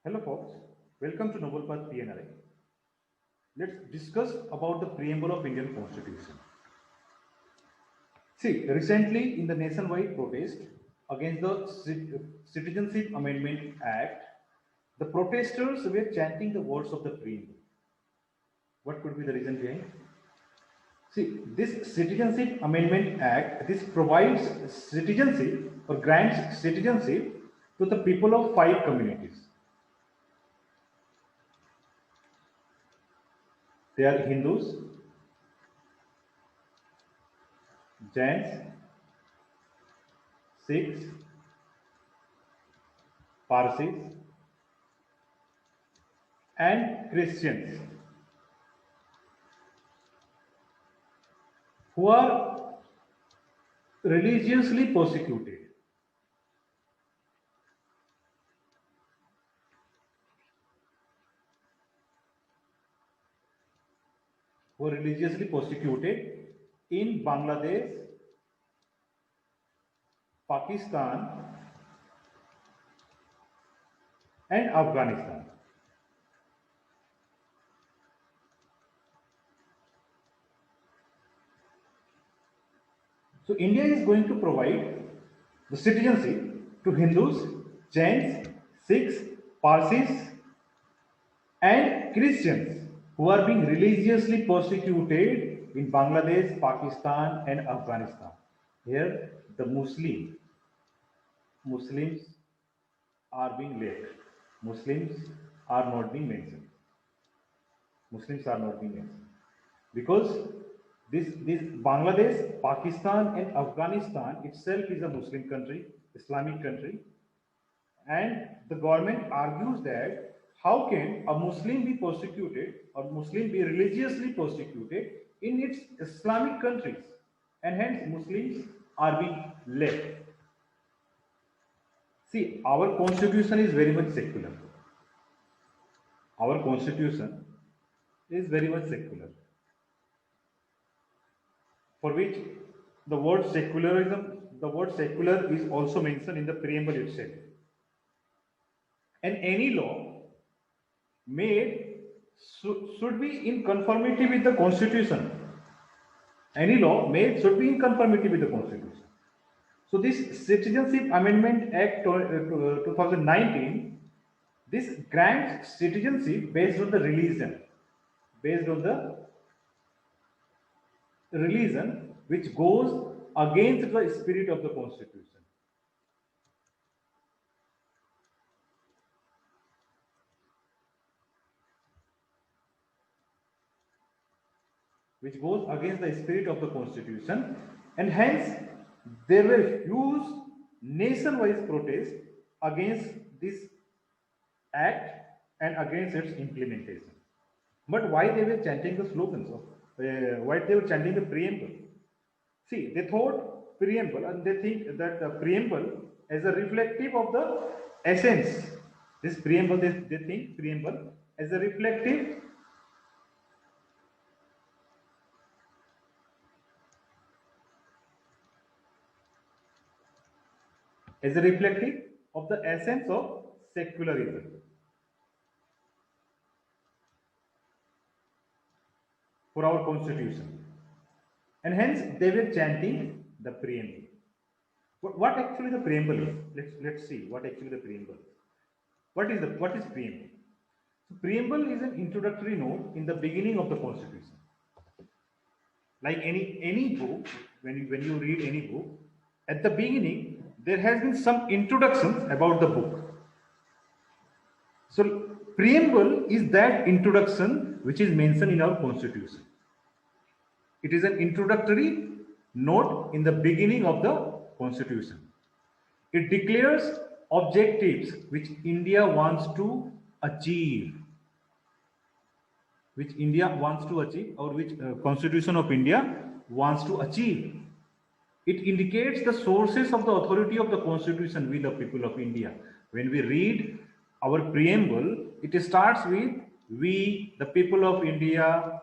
Hello folks, welcome to Noble Path PNRI. Let's discuss about the preamble of Indian Constitution. See, recently in the nationwide protest against the Citizenship Amendment Act, the protesters were chanting the words of the preamble. What could be the reason behind? See, this Citizenship Amendment Act, this provides citizenship or grants citizenship to the people of five communities. They are Hindus, Jains, Sikhs, Parsis, and Christians who are religiously persecuted. Who are religiously persecuted in Bangladesh, Pakistan, and Afghanistan. So India is going to provide the citizenship to Hindus, Jains, Sikhs, Parsis, and Christians who are being religiously persecuted in Bangladesh, Pakistan, and Afghanistan. Here, the Muslims are being left. Muslims are not being mentioned. Muslims are not being mentioned because this Bangladesh, Pakistan, and Afghanistan itself is a Muslim country, Islamic country, and the government argues that how can a Muslim be persecuted or Muslim be religiously persecuted in its Islamic countries, and hence Muslims are being left. See, our constitution is very much secular. Our constitution is very much secular, for which the word secular is also mentioned in the preamble itself. And any law made should be in conformity with the constitution. Any law made should be in conformity with the constitution. So this Citizenship Amendment Act 2019, this grants citizenship based on the religion which goes against the spirit of the constitution. Which goes against the spirit of the constitution, and hence there were huge nationwide protests against this act and against its implementation. But why they were chanting the slogans of why they were chanting the preamble? See, they thought preamble and they think that the preamble is a reflective of the essence. This preamble, they think preamble as a reflective of the essence of secularism for our constitution, and hence they were chanting the preamble. What actually the preamble is? Let's see what actually the preamble is. What is preamble? So preamble is an introductory note in the beginning of the constitution. Like any book, when you read any book, at the beginning there has been some introductions about the book. So preamble is that introduction which is mentioned in our constitution. It is an introductory note in the beginning of the constitution. It declares objectives which India wants to achieve, or which Constitution of India wants to achieve. It indicates the sources of the authority of the Constitution with the people of India. When we read our preamble, it starts with we, the people of India,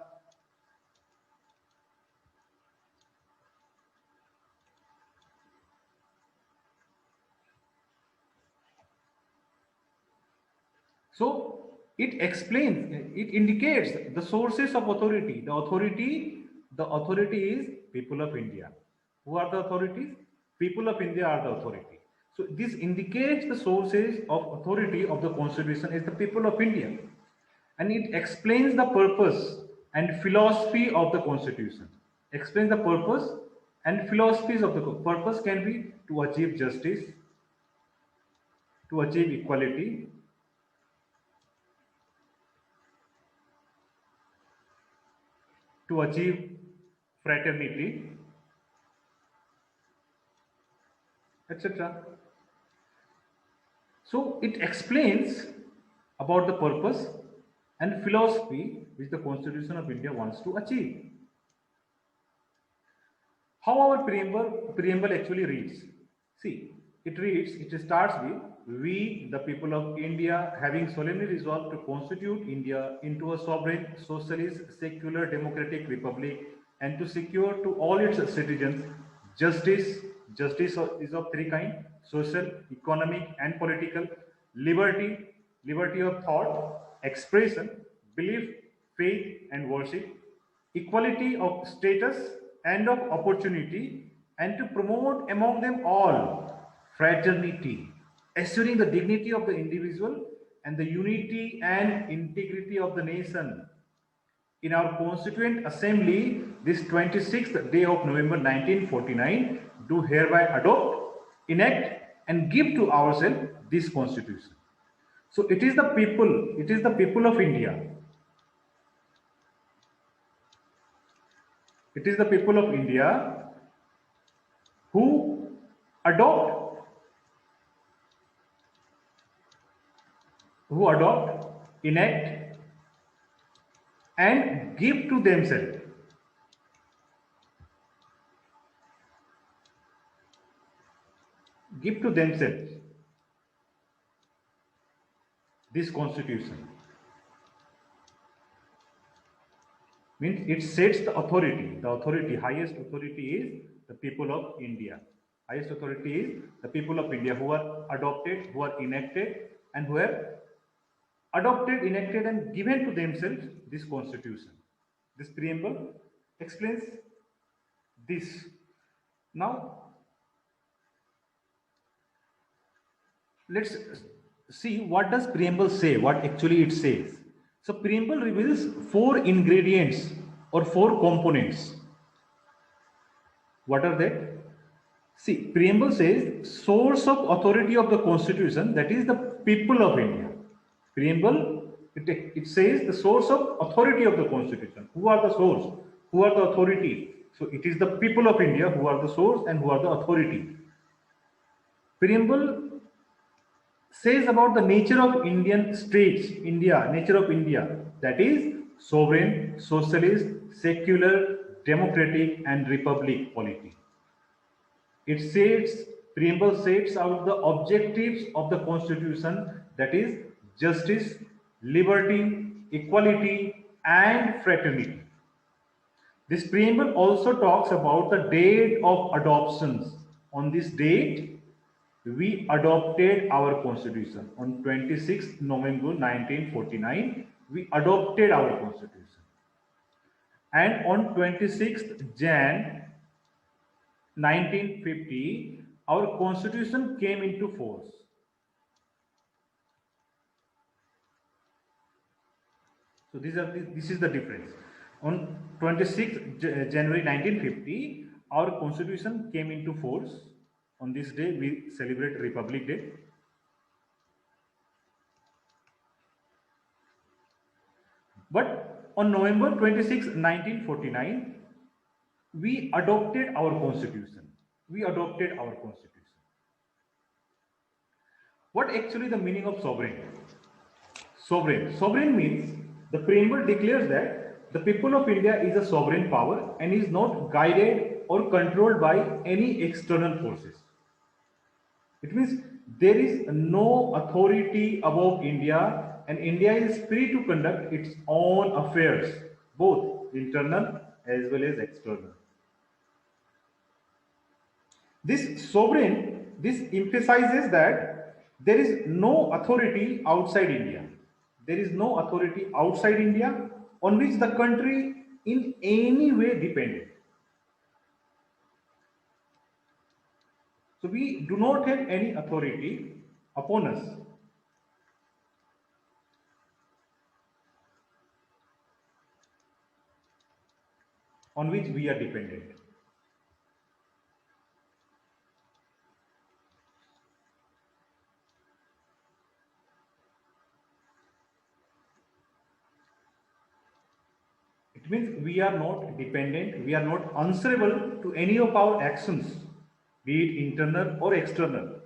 So it explains, it indicates the sources of authority. The authority is people of India. Who are the authorities? People of India are the authority. So this indicates the sources of authority of the constitution is the people of India. And it explains the purpose and philosophy of the constitution. Explains the purpose and philosophies of the purpose can be to achieve justice, to achieve equality, to achieve fraternity, etc. So it explains about the purpose and philosophy which the Constitution of India wants to achieve. How our preamble actually reads? See, it starts with we, the people of India, having solemnly resolved to constitute India into a sovereign, socialist, secular, democratic republic, and to secure to all its citizens justice. Justice is of three kinds: social, economic, and political. Liberty, liberty of thought, expression, belief, faith, and worship, equality of status and of opportunity, and to promote among them all fraternity, assuring the dignity of the individual and the unity and integrity of the nation. In our Constituent Assembly, this 26th day of November 1949, do hereby adopt, enact, and give to ourselves this Constitution. So it is the people of India. It is the people of India who adopt, enact, and give to themselves. Give to themselves this constitution. Means it sets the authority. The authority, highest authority is the people of India. Highest authority is the people of India who are adopted, who are enacted, and who have adopted, enacted, and given to themselves this constitution. This preamble explains this. Now, let's see what does preamble say, what actually it says. So preamble reveals four ingredients or four components. What are that? See, preamble says source of authority of the constitution, that is the people of India. Preamble, it says the source of authority of the constitution. Who are the source? Who are the authority? So it is the people of India who are the source and who are the authority. Preamble says about the nature of Indian states, nature of India, that is sovereign, socialist, secular, democratic, and republic polity. It sets, preamble sets out the objectives of the constitution, that is justice, liberty, equality, and fraternity. This preamble also talks about the date of adoptions. On this date, we adopted our constitution. On 26th November 1949, we adopted our constitution. And on 26th Jan 1950, our constitution came into force. So this is the difference. On 26th January 1950, our constitution came into force. On this day, we celebrate Republic Day. But on November 26, 1949, we adopted our constitution. We adopted our constitution. What actually the meaning of sovereign? Sovereign means the preamble declares that the people of India is a sovereign power and is not guided or controlled by any external forces. It means there is no authority above India and India is free to conduct its own affairs, both internal as well as external. This emphasizes that there is no authority outside India. There is no authority outside India on which the country in any way depended. So we do not have any authority upon us. On which we are dependent. It means we are not dependent, we are not answerable to any of our actions, be it internal or external.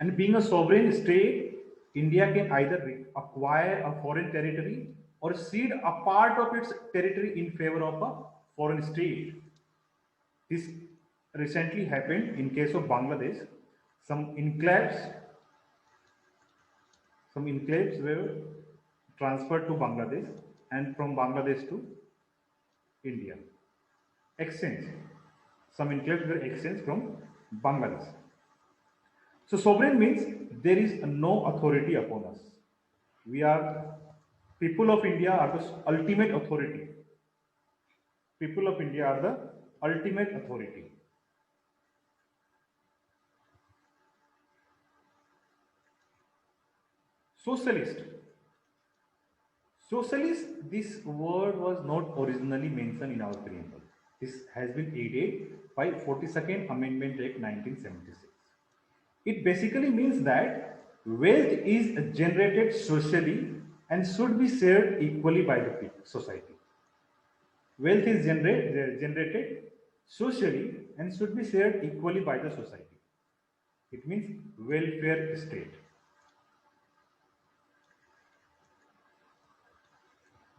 And being a sovereign state, India can either acquire a foreign territory or cede a part of its territory in favor of a foreign state. This recently happened in case of Bangladesh. Some enclaves, some enclaves were transferred to Bangladesh and from Bangladesh to India. Exchange. Some enclaves were exchanged from Bangladesh. So sovereign means there is no authority upon us. We are, people of India are the ultimate authority. People of India are the ultimate authority. Socialist. Socialist, this word was not originally mentioned in our preamble. This has been added by 42nd Amendment Act 1976. It basically means that wealth is generated socially and should be shared equally by the society. Wealth is generated socially and should be shared equally by the society. It means welfare state.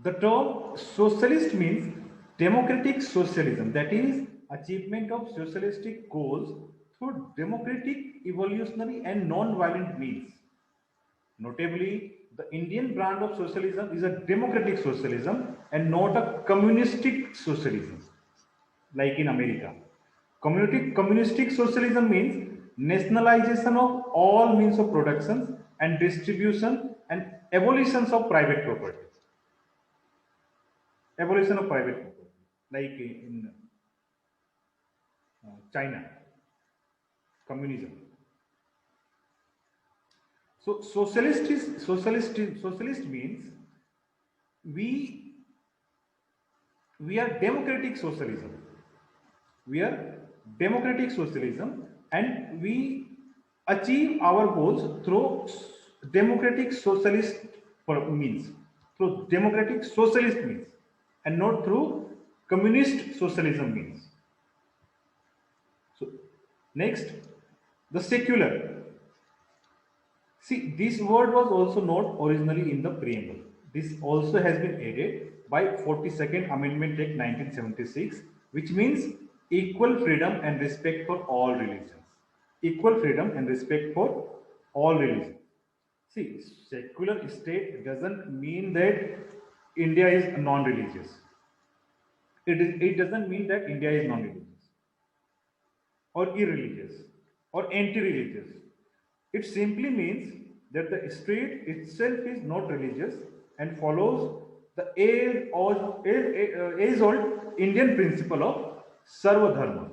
The term socialist means democratic socialism, that is, achievement of socialistic goals through democratic, evolutionary, and non-violent means. Notably, the Indian brand of socialism is a democratic socialism and not a communistic socialism, like in America. Communistic socialism means nationalization of all means of production and distribution and abolition of private property. Abolition of private property, like in China, communism. So socialist means we we are democratic socialism. We are democratic socialism, and we achieve our goals through democratic socialist means, through democratic socialist means, and not through communist socialism means. So, next, the secular. See, this word was also not originally in the preamble. This also has been added by 42nd Amendment Act 1976, which means equal freedom and respect for all religions. Equal freedom and respect for all religions. See, secular state doesn't mean that India is non-religious. It doesn't mean that India is non-religious or irreligious or anti-religious. It simply means that the state itself is not religious and follows the age-old Indian principle of Sarva Dharma.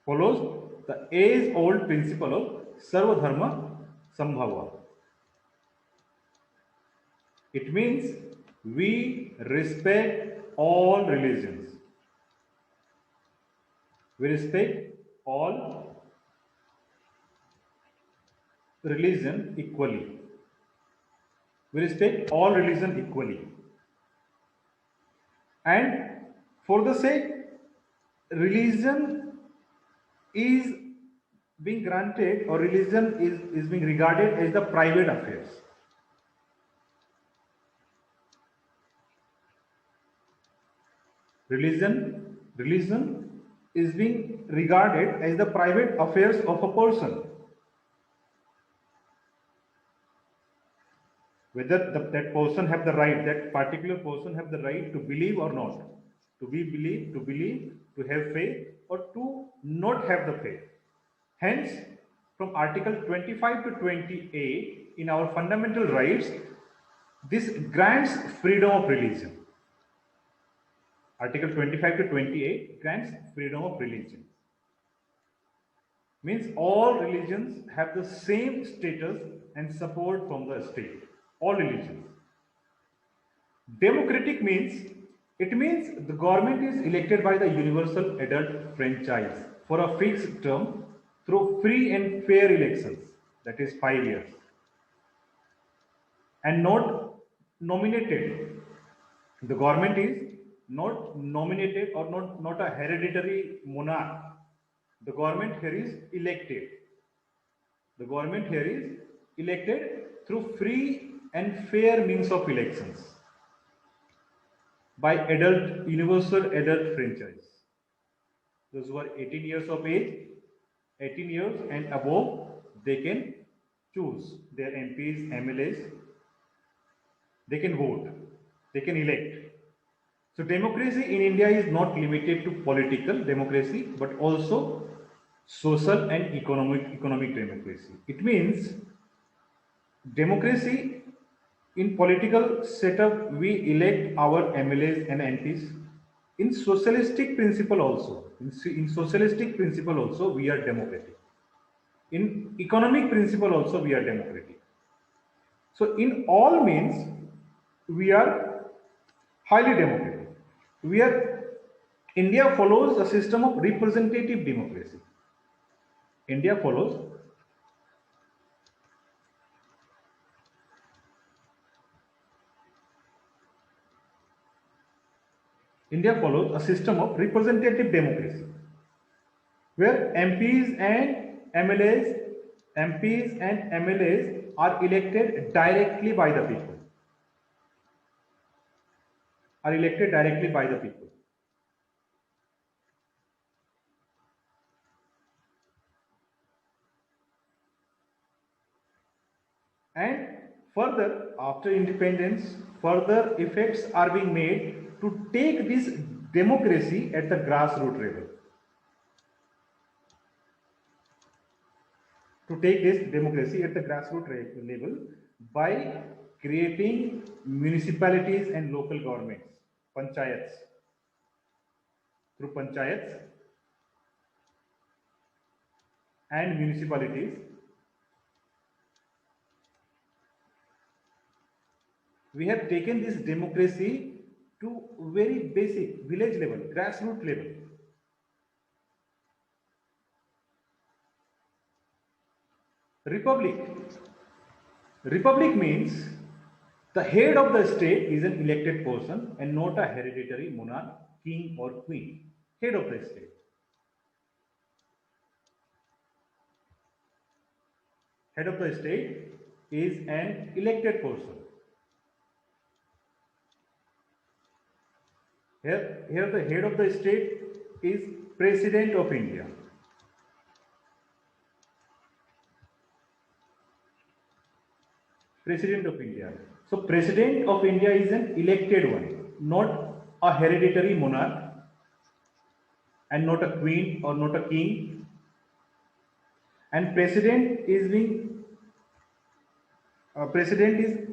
Follows the age-old principle of Sarva Dharma Sambhava. It means we respect all religions. We respect all religion equally. We respect all religion equally. And for the sake, religion is being granted, or religion is being regarded as the private affairs. Religion is being regarded as the private affairs of a person. Whether that person have the right, that particular person have the right to believe or not, to believe, to have faith, or to not have the faith, Hence, from Article 25 to 28 in our fundamental rights, this grants freedom of religion. Article 25 to 28 grants freedom of religion. Means all religions have the same status and support from the state. All religions. Democratic means, it means the government is elected by the universal adult franchise for a fixed term through free and fair elections, that is 5 years, and not nominated. The government is not nominated or not a hereditary monarch. The government here is elected. The government here is elected through free and fair means of elections by universal adult franchise. Those who are 18 years of age, 18 years and above, they can choose their MPs, MLAs, they can vote, they can elect. So democracy in India is not limited to political democracy, but also social and economic democracy. It means democracy in political setup, we elect our MLAs and MPs. In socialistic principle also, in socialistic principle also, we are democratic. In economic principle also, we are democratic. So in all means, we are highly democratic. India follows a system of representative democracy. India follows a system of representative democracy where MPs and MLAs are elected directly by the people. And further, after independence, further effects are being made to take this democracy at the grassroots level. To take this democracy at the grassroots level by creating municipalities and local governments, panchayats. Through panchayats and municipalities, we have taken this democracy to very basic village level, grassroots level. Republic means the head of the state is an elected person and not a hereditary monarch, king or queen. Head of the state. Head of the state is an elected person. Here the head of the state is President of India. President of India. So President of India is an elected one, not a hereditary monarch and not a queen or not a king. And President is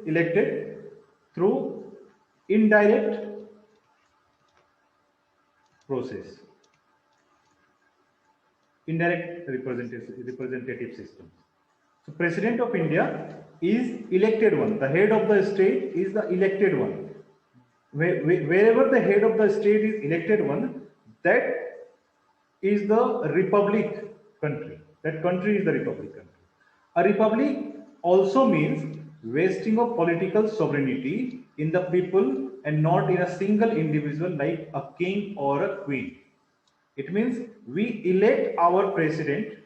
elected through indirect process, indirect representative system. So President of India is elected one. The head of the state is the elected one. Wherever the head of the state is elected one, that is the republic country. That country is the republic country. A republic also means vesting of political sovereignty in the people and not in a single individual like a king or a queen. It means we elect our president,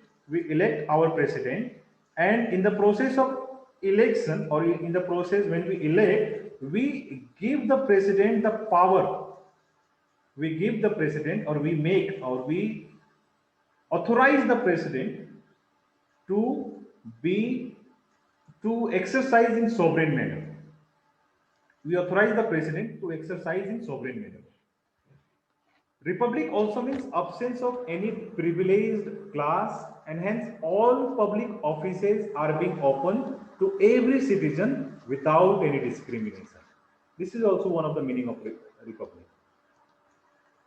and in the process of election or in the process when we elect, we give the president the power. We give the president or we authorize the president to exercise in sovereign manner. We authorize the president to exercise in sovereign manner. Republic also means absence of any privileged class and hence all public offices are being opened to every citizen without any discrimination. This is also one of the meaning of republic.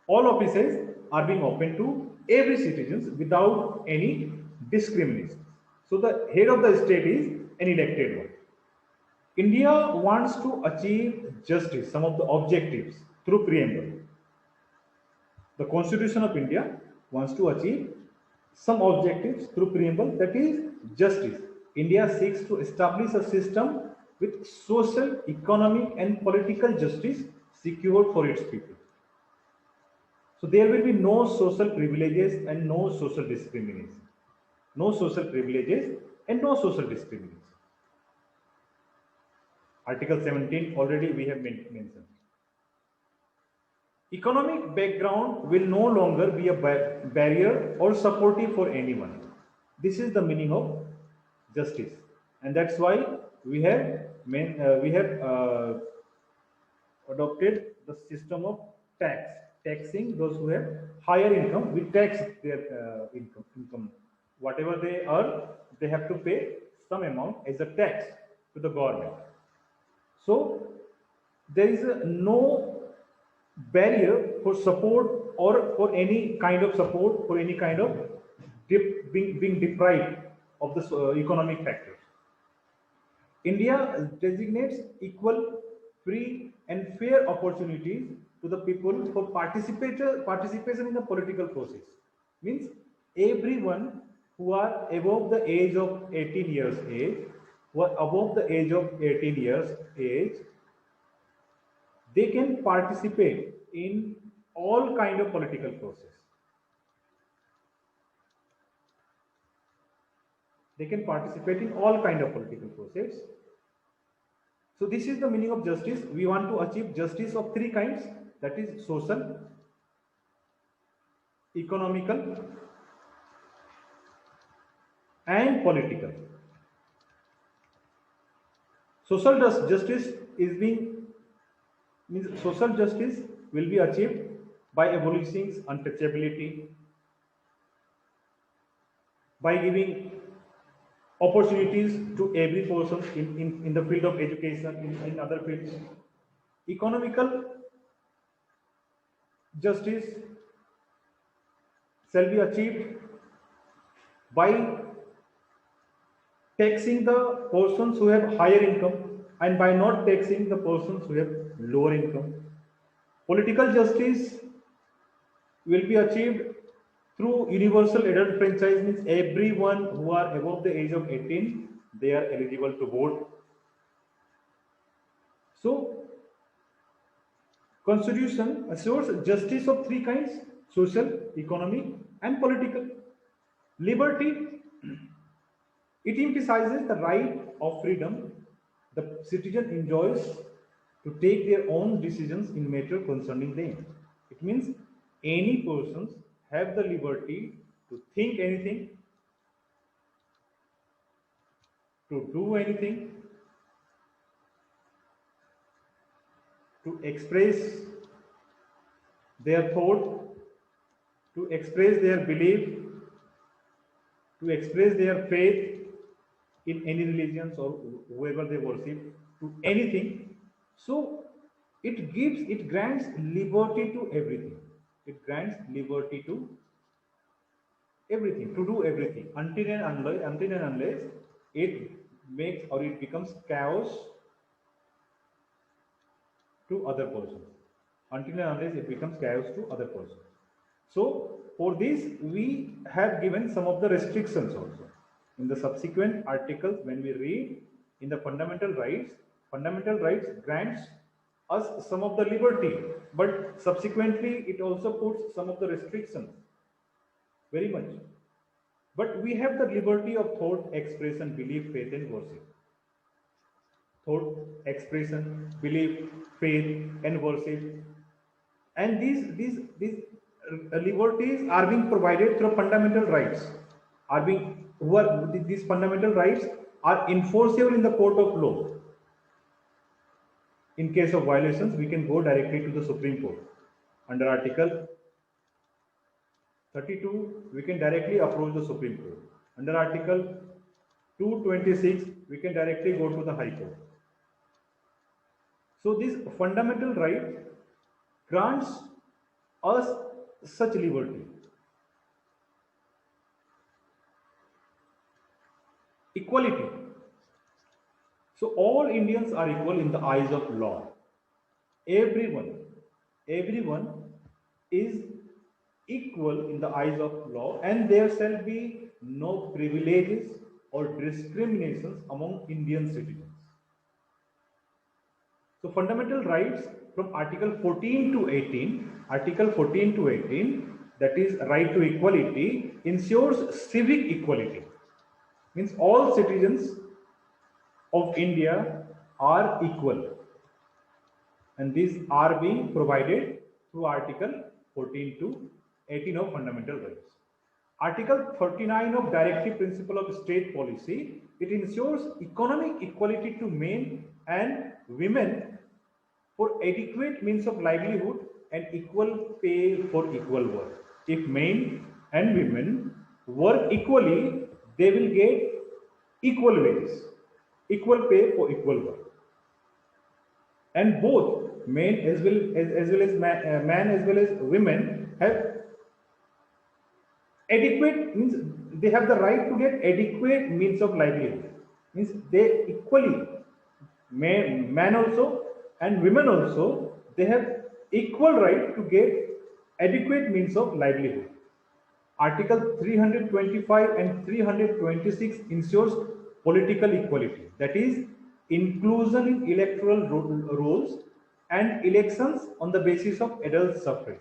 All offices are being open to every citizens without any discrimination. So the head of the state is an elected one. India wants to achieve justice, some of the objectives through preamble. The Constitution of India wants to achieve some objectives through preamble, that is justice. India seeks to establish a system with social, economic, and political justice secured for its people. So there will be no social privileges and no social discrimination. No social privileges and no social discrimination. Article 17 already we have mentioned. Economic background will no longer be a barrier or supportive for anyone. This is the meaning of justice, and that's why we have adopted the system of taxing those who have higher income. We tax their income, whatever they earn, they have to pay some amount as a tax to the government. So there is no barrier for support or for any kind of support, for any kind of being deprived of the economic factors. India designates equal, free, and fair opportunities to the people for participation in the political process. Means everyone who are above the age of 18 years age, who are above the age of 18 years age, they can participate in all kind of political process. They can participate in all kind of political process. So this is the meaning of justice. We want to achieve justice of three kinds, that is social, economical, and political. Social justice is being means social justice will be achieved by abolishing untouchability, by giving opportunities to every person in the field of education, in other fields. Economical justice shall be achieved by taxing the persons who have higher income and by not taxing the persons who have lower income. Political justice will be achieved through universal adult franchise, means everyone who are above the age of 18, they are eligible to vote. So, Constitution assures justice of three kinds: social, economic, and political. Liberty, it emphasizes the right of freedom the citizen enjoys to take their own decisions in matter concerning them. It means any persons have the liberty to think anything, to do anything, to express their thought, to express their belief, to express their faith in any religions or whoever they worship, to anything. So it grants liberty to everything. It grants liberty to everything, to do everything, until and unless it makes or it becomes chaos to other persons. Until and unless it becomes chaos to other persons. So for this we have given some of the restrictions also. In the subsequent articles, when we read in the fundamental rights grants us some of the liberty, but subsequently it also puts some of the restrictions, very much. But we have the liberty of thought, expression, belief, faith, and worship. Thought, expression, belief, faith, and worship. And these liberties are being provided through fundamental rights. These fundamental rights are enforceable in the court of law. In case of violations, we can go directly to the Supreme Court under Article 32, we can directly approach the Supreme Court. Under Article 226, we can directly go to the High Court. So this fundamental right grants us such liberty. Equality. So all Indians are equal in the eyes of law. Everyone is equal in the eyes of law, and there shall be no privileges or discriminations among Indian citizens. So fundamental rights from Article 14 to 18, that is right to equality, ensures civic equality. Means all citizens of India are equal, and these are being provided through Article 14 to 18 of fundamental rights. Article 39 of Directive Principle of State Policy, it ensures economic equality to men and women for adequate means of livelihood and equal pay for equal work. If men and women work equally, they will get equal wages, equal pay for equal work. And both men as well as man as well as women have adequate, means they have the right to get adequate means of livelihood. Means they equally, man also and women also, they have equal right to get adequate means of livelihood. Article 325 and 326 ensures political equality, that is inclusion in electoral rolls and elections on the basis of adult suffrage.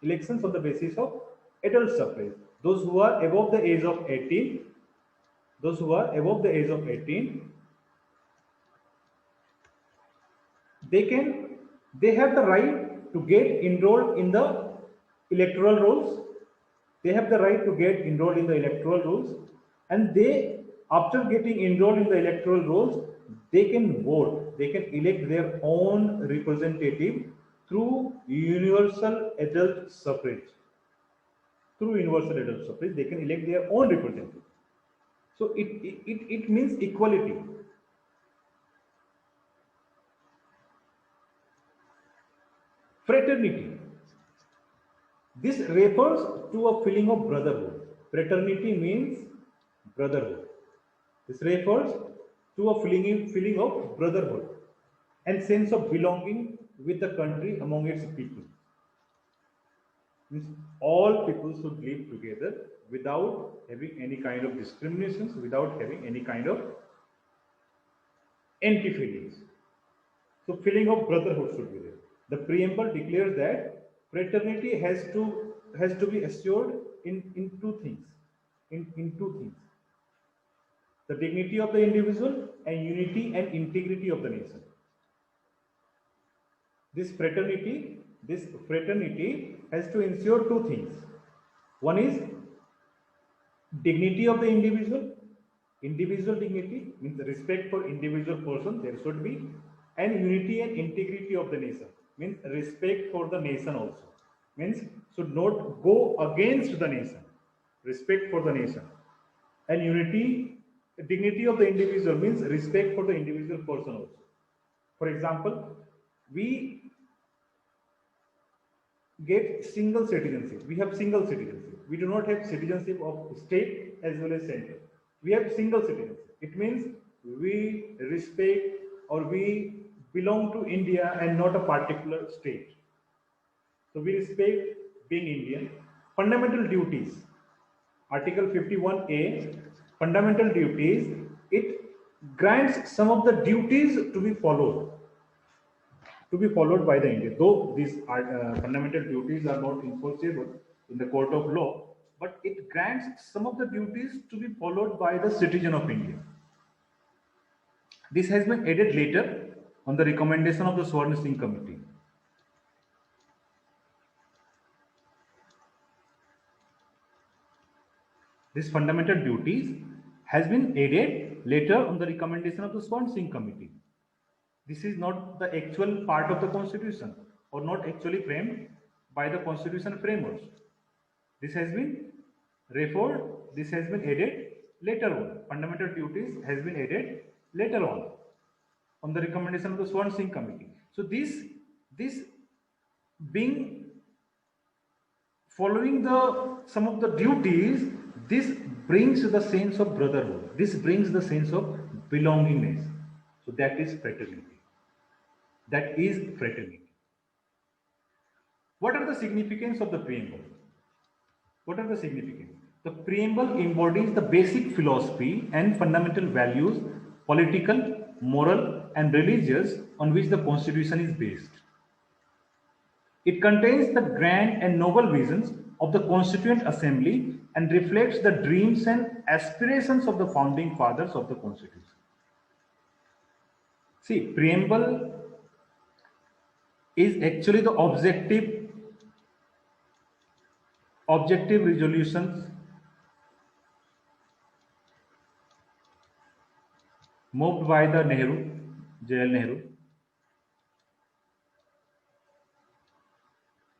Elections on the basis of adult suffrage. Those who are above the age of 18, those who are above the age of 18, they have the right to get enrolled in the electoral rolls. They have the right to get enrolled in the electoral rolls, and they, after getting enrolled in the electoral rolls, they can vote, they can elect their own representative through universal adult suffrage. Through universal adult suffrage, they can elect their own representative. So it means equality. Fraternity. This refers to a feeling of brotherhood. Fraternity means brotherhood. This refers to a feeling of brotherhood and sense of belonging with the country among its people. Means all people should live together without having any kind of discriminations, without having any kind of anti feelings. So feeling of brotherhood should be there. The preamble declares that fraternity has to be assured in two things. In two things. The dignity of the individual and unity and integrity of the nation. This fraternity has to ensure two things. One is dignity of the individual. Individual dignity means respect for individual person, there should be, and unity and integrity of the nation means respect for the nation also, means should not go against the nation, respect for the nation. And unity, dignity of the individual means respect for the individual person also. For example, we get single citizenship. We have single citizenship. We do not have citizenship of state as well as center. We have single citizenship. It means we respect or we belong to India and not a particular state. So we respect being Indian. Fundamental duties. Article 51A, fundamental duties, it grants some of the duties to be followed by the Indian. Though these fundamental duties are not enforceable in the court of law, but it grants some of the duties to be followed by the citizen of India. This has been added later on the recommendation of the Swarna Singh Committee. This fundamental duties has been added later on the recommendation of the Swarna Singh Committee. This is not the actual part of the constitution or not actually framed by the constitution framers. This has been referred, this has been added later on. Fundamental duties has been added later on the recommendation of the Swan Singh committee. So this being following the some of the duties, this brings the sense of brotherhood. This brings the sense of belongingness. So that is fraternity. That is fraternity. What are the significance of the preamble? What are the significance? The preamble embodies the basic philosophy and fundamental values, political, moral, and religious, on which the Constitution is based. It contains the grand and noble visions of the Constituent Assembly and reflects the dreams and aspirations of the founding fathers of the Constitution. See, preamble is actually the objective resolutions moved by the Nehru, J.L. Nehru.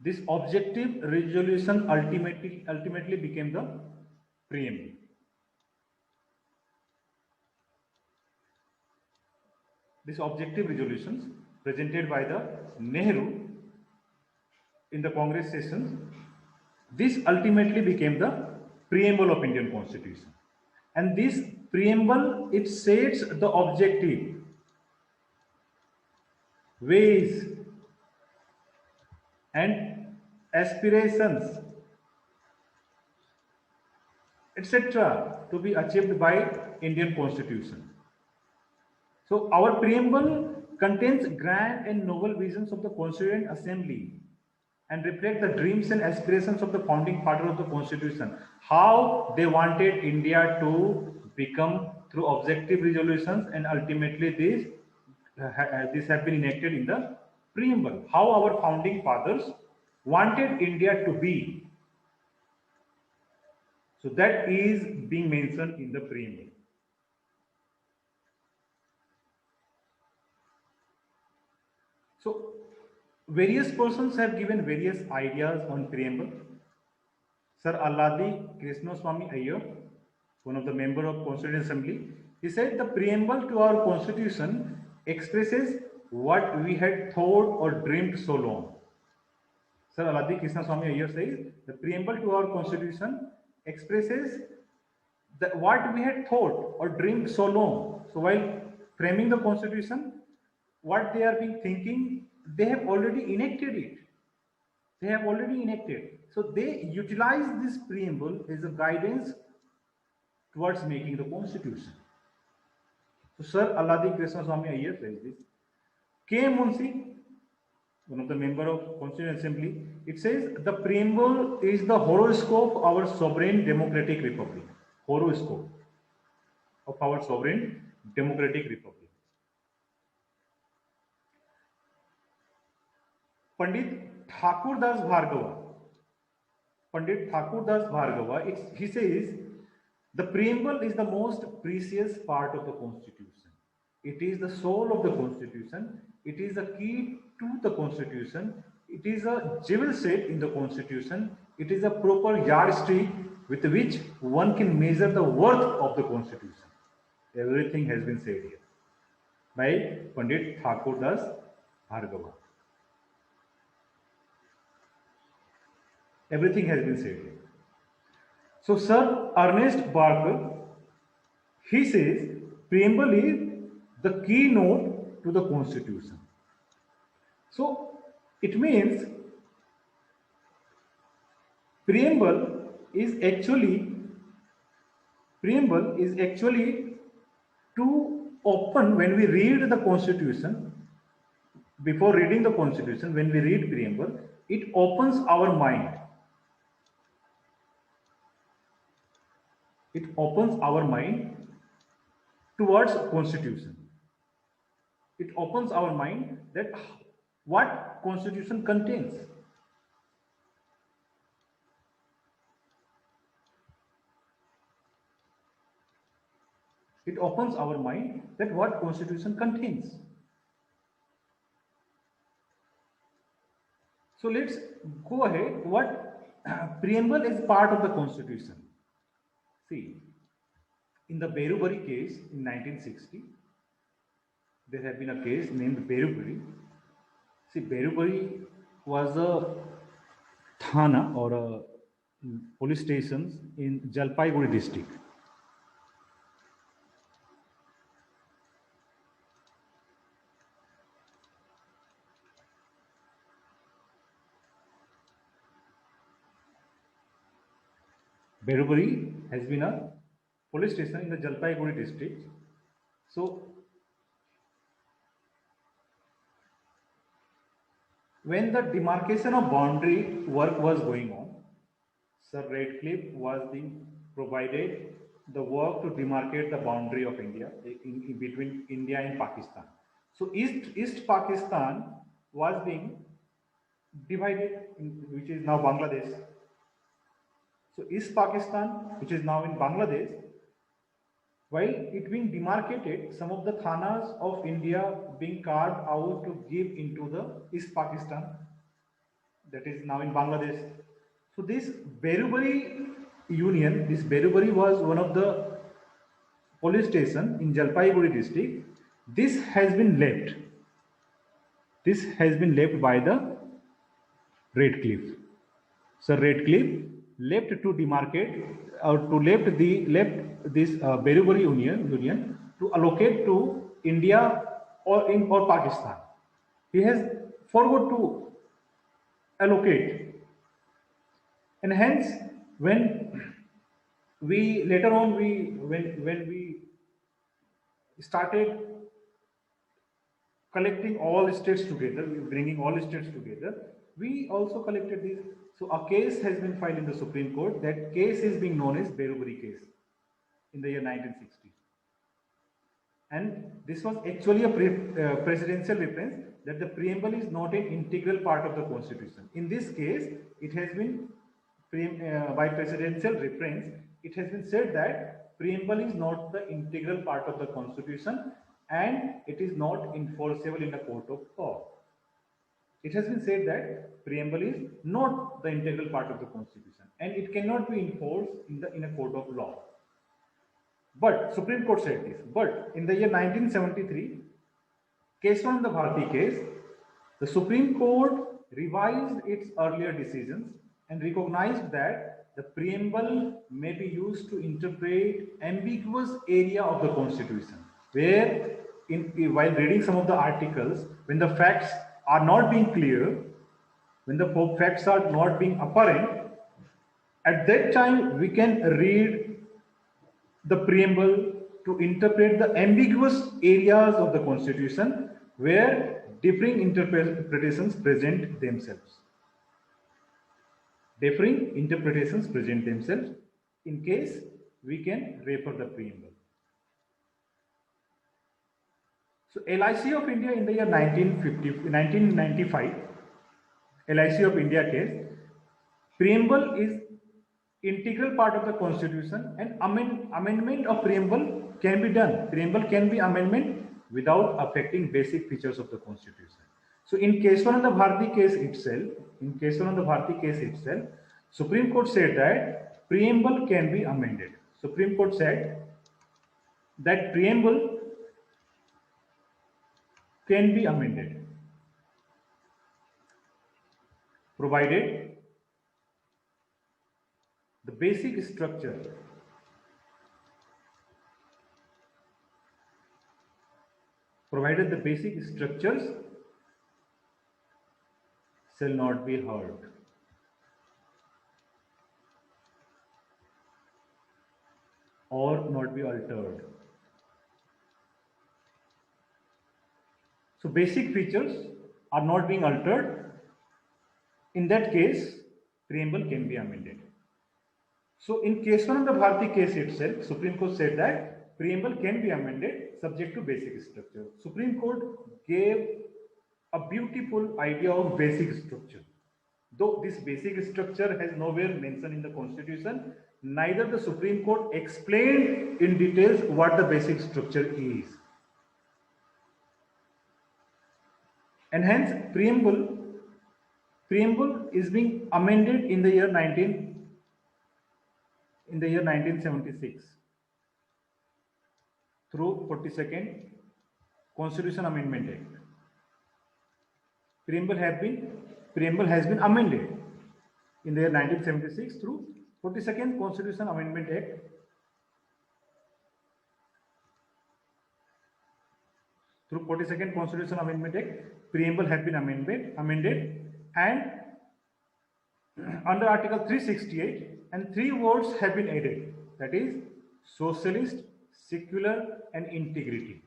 This objective resolution ultimately became the preamble. These objective resolutions presented by the Nehru in the Congress sessions, this ultimately became the preamble of Indian Constitution. And this preamble, it sets the objective, ways, and aspirations, etc., to be achieved by Indian Constitution. So our preamble contains grand and noble visions of the Constituent Assembly and reflect the dreams and aspirations of the founding father of the Constitution. How they wanted India to become through objective resolutions, and ultimately this have been enacted in the preamble. How our founding fathers wanted India to be. So that is being mentioned in the preamble. So various persons have given various ideas on preamble. Sir Alladi Krishnaswamy Iyer, one of the member of Constituent Assembly, he said the preamble to our Constitution expresses what we had thought or dreamed so long. Sir Alladi Krishnaswamy Iyer says the preamble to our Constitution expresses what we had thought or dreamed so long. So while framing the Constitution, what they are being thinking, they have already enacted it. They have already enacted. So they utilize this preamble as a guidance towards making the Constitution. So Sir Alladi Krishnaswamy Iyer says this. K. Munshi, one of the member of Constituent Assembly, it says the preamble is the horoscope of our sovereign democratic republic. Horoscope of our sovereign democratic republic. Pandit Thakur Das Bhargava, he says, the preamble is the most precious part of the Constitution. It is the soul of the Constitution. It is a key to the Constitution. It is a jewel set in the Constitution. It is a proper yardstick with which one can measure the worth of the Constitution. Everything has been said here by Pandit Thakur Das Bhargava. Everything has been said here. So Sir Ernest Barker, he says preamble is the keynote to the Constitution. So it means preamble is actually to open when we read the Constitution. Before reading the Constitution, when we read preamble, it opens our mind. It opens our mind towards Constitution. It opens our mind that what Constitution contains. It opens our mind that what Constitution contains. So let's go ahead. preamble is part of the constitution. See, in the Berubari case in 1960, there had been a case named Berubari. See, Berubari was a thana or a police station in Jalpaiguri district. Berubari has been a police station in the Jalpaiguri district. So, when the demarcation of boundary work was going on, Sir Radcliffe was being provided the work to demarcate the boundary of India in between India and Pakistan. So East Pakistan was being divided, which is now Bangladesh. So East Pakistan, which is now in Bangladesh, while it being demarcated, some of the thanas of India being carved out to give into the East Pakistan, that is now in Bangladesh. So this Berubari Union, this Berubari was one of the police station in Jalpaiguri district. This has been left. This has been left by the Radcliffe. Sir Radcliffe left to demarcate or to left this Berubari Union to allocate to India or Pakistan. He has forgot to allocate, and hence when we later on when we started collecting all states together, bringing all states together, we also collected this. So a case has been filed in the Supreme Court. That case is being known as Berubari case in the year 1960. And this was actually a presidential reference that the preamble is not an integral part of the constitution. In this case, it has been by presidential reference, it has been said that preamble is not the integral part of the constitution and it is not enforceable in a court of law. It has been said that preamble is not the integral part of the constitution and it cannot be enforced in a court of law. But Supreme Court said this. But in the year 1973, Keshavananda Bharati case, the Supreme Court revised its earlier decisions and recognized that the preamble may be used to interpret ambiguous area of the Constitution, where while reading some of the articles, when the facts are not being clear, when the facts are not being apparent, at that time we can read the preamble to interpret the ambiguous areas of the Constitution where differing interpretations present themselves. Differing interpretations present themselves. In case, we can refer the preamble. So LIC of India in the year 1995, LIC of India case, preamble is integral part of the Constitution and amendment of preamble can be done. Preamble can be amendment without affecting basic features of the Constitution. So in Keshavananda Bharati case itself, Supreme Court said that preamble can be amended. Supreme Court said that preamble can be amended, provided the basic structure structures shall not be hurt. Or not be altered. So basic features are not being altered. In that case, preamble can be amended. So in Keshavananda Bharati case itself, Supreme Court said that preamble can be amended subject to basic structure. Supreme Court gave a beautiful idea of basic structure. Though this basic structure has nowhere mentioned in the Constitution, neither the Supreme Court explained in details what the basic structure is. And hence, preamble Preamble is being amended in the year 1976 through 42nd Constitution Amendment Act. Preamble has been amended in the year 1976 through 42nd Constitution Amendment Act. Through 42nd Constitution Amendment Act, preamble has been amended, and under Article 368, and three words have been added. That is, socialist, secular, and integrity.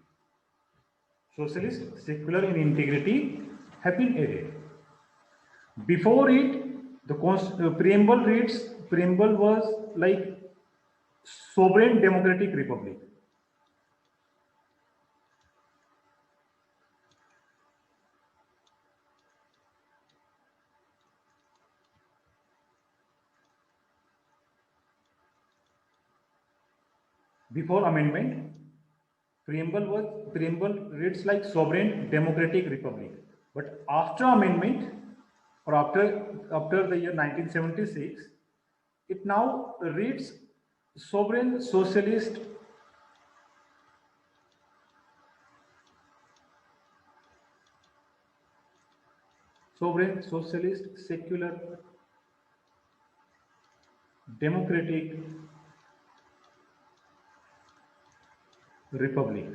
Socialist, secular, and integrity have been added. Before it, the preamble was like sovereign democratic republic. Before amendment, preamble reads like sovereign democratic republic. But after amendment, or after the year 1976, it now reads sovereign socialist secular democratic republic.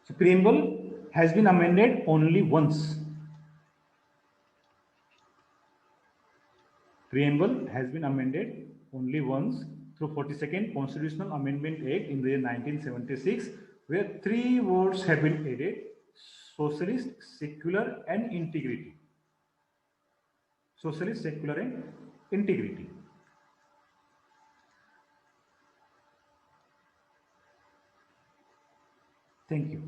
So preamble has been amended only once. Preamble has been amended only once through 42nd Constitutional Amendment Act in the year 1976, where three words have been added: socialist, secular, and integrity. Socialist, secular, and integrity. Thank you.